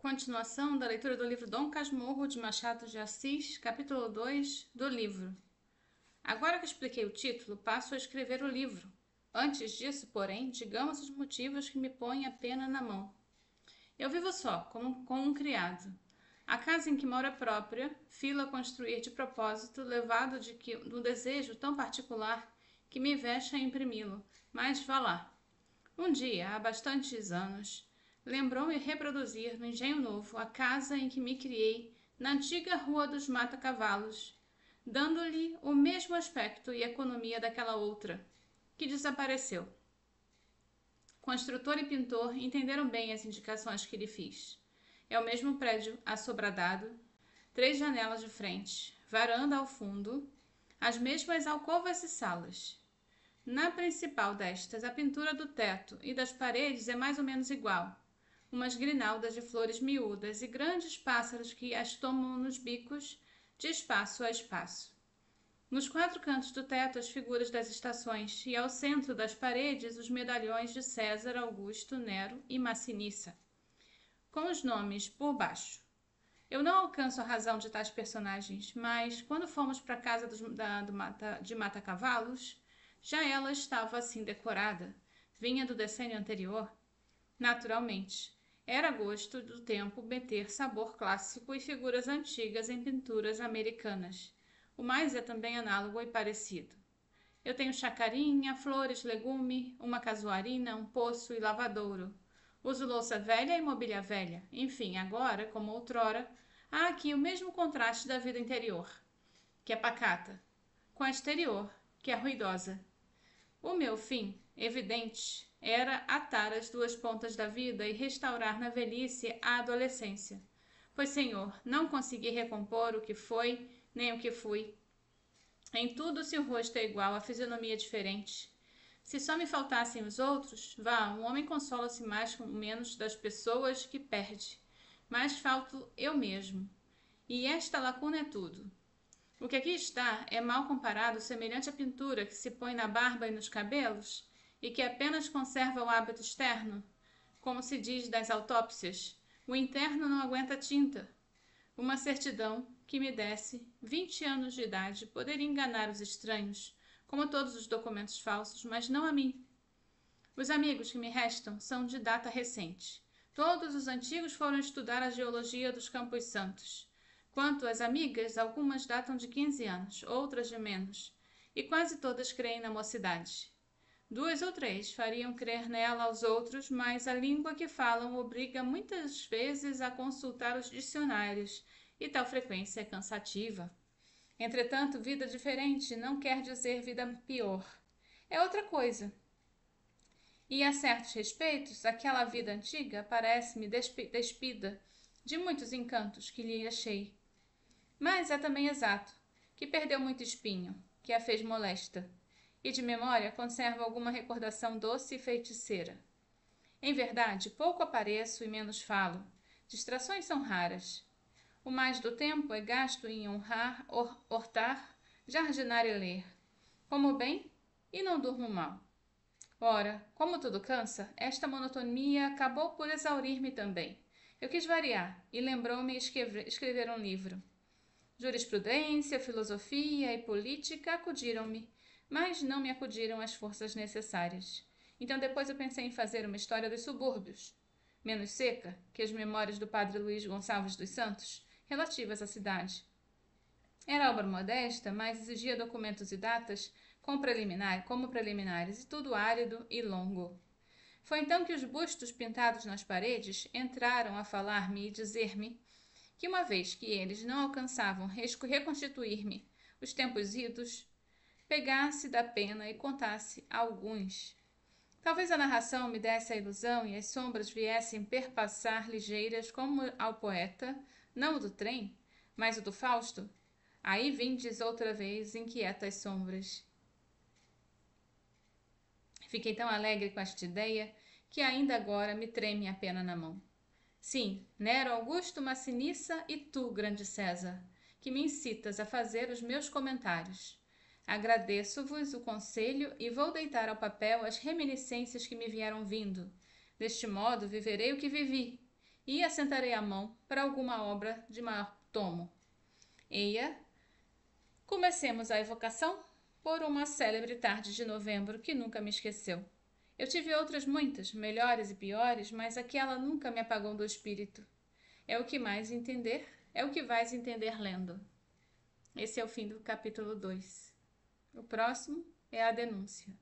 Continuação da leitura do livro Dom Casmurro de Machado de Assis, capítulo 2 do livro. Agora que expliquei o título, passo a escrever o livro. Antes disso, porém, digamos os motivos que me põem a pena na mão. Eu vivo só, com um criado. A casa em que moro é própria, filo a construir de propósito, levado de um desejo tão particular que me veste a imprimi-lo, mas vá lá. Um dia, há bastantes anos, lembrou-me reproduzir no Engenho Novo a casa em que me criei na antiga Rua dos Mata-Cavalos, dando-lhe o mesmo aspecto e economia daquela outra, que desapareceu. Construtor e pintor entenderam bem as indicações que lhe fiz. É o mesmo prédio assobradado, 3 janelas de frente, varanda ao fundo, as mesmas alcovas e salas. Na principal destas, a pintura do teto e das paredes é mais ou menos igual. Umas grinaldas de flores miúdas e grandes pássaros que as tomam nos bicos, de espaço a espaço. Nos 4 cantos do teto, as figuras das estações, e ao centro das paredes, os medalhões de César, Augusto, Nero e Massinissa, com os nomes por baixo. Eu não alcanço a razão de tais personagens, mas quando fomos para a casa de Mata-Cavalos, já ela estava assim decorada. Vinha do decênio anterior. Naturalmente, era gosto do tempo meter sabor clássico e figuras antigas em pinturas americanas. O mais é também análogo e parecido. Eu tenho chacarinha, flores, legume, uma casuarina, um poço e lavadouro. Uso louça velha e mobília velha. Enfim, agora, como outrora, há aqui o mesmo contraste da vida interior, que é pacata, com a exterior, que é ruidosa. O meu fim, evidente, era atar as 2 pontas da vida e restaurar na velhice a adolescência. Pois, Senhor, não consegui recompor o que foi, nem o que fui. Em tudo, se o rosto é igual, a fisionomia é diferente. Se só me faltassem os outros, vá, um homem consola-se mais com menos das pessoas que perde. Mas falto eu mesmo. E esta lacuna é tudo. O que aqui está é mal comparado, semelhante à pintura que se põe na barba e nos cabelos e que apenas conserva o hábito externo, como se diz das autópsias. O interno não aguenta tinta. Uma certidão que me desse 20 anos de idade poderia enganar os estranhos, como todos os documentos falsos, mas não a mim. Os amigos que me restam são de data recente. Todos os antigos foram estudar a geologia dos Campos Santos. Quanto às amigas, algumas datam de 15 anos, outras de menos, e quase todas creem na mocidade. 2 ou 3 fariam crer nela aos outros, mas a língua que falam obriga muitas vezes a consultar os dicionários, e tal frequência é cansativa. Entretanto, vida diferente não quer dizer vida pior. É outra coisa. E a certos respeitos, aquela vida antiga parece-me despida de muitos encantos que lhe achei. Mas é também exato, que perdeu muito espinho, que a fez molesta, e de memória conserva alguma recordação doce e feiticeira. Em verdade, pouco apareço e menos falo. Distrações são raras. O mais do tempo é gasto em honrar, hortar, jardinar e ler. Como bem e não durmo mal. Ora, como tudo cansa, esta monotonia acabou por exaurir-me também. Eu quis variar e lembrou-me escrever um livro. Jurisprudência, filosofia e política acudiram-me, mas não me acudiram as forças necessárias. Então depois eu pensei em fazer uma história dos subúrbios, menos seca que as memórias do padre Luís Gonçalves dos Santos, relativas à cidade. Era obra modesta, mas exigia documentos e datas como preliminares, e tudo árido e longo. Foi então que os bustos pintados nas paredes entraram a falar-me e dizer-me que uma vez que eles não alcançavam reconstituir-me os tempos idos, pegasse da pena e contasse alguns. Talvez a narração me desse a ilusão e as sombras viessem perpassar ligeiras como ao poeta, não o do trem, mas o do Fausto. Aí vindes outra vez inquietas sombras. Fiquei tão alegre com esta ideia que ainda agora me treme a pena na mão. Sim, Nero, Augusto, Massinissa e tu, grande César, que me incitas a fazer os meus comentários. Agradeço-vos o conselho e vou deitar ao papel as reminiscências que me vieram vindo. Deste modo viverei o que vivi, e assentarei a mão para alguma obra de maior tomo. Eia, comecemos a evocação por uma célebre tarde de novembro que nunca me esqueceu. Eu tive outras muitas, melhores e piores, mas aquela nunca me apagou do espírito. É o que mais entender, é o que vais entender lendo. Esse é o fim do capítulo 2. O próximo é a denúncia.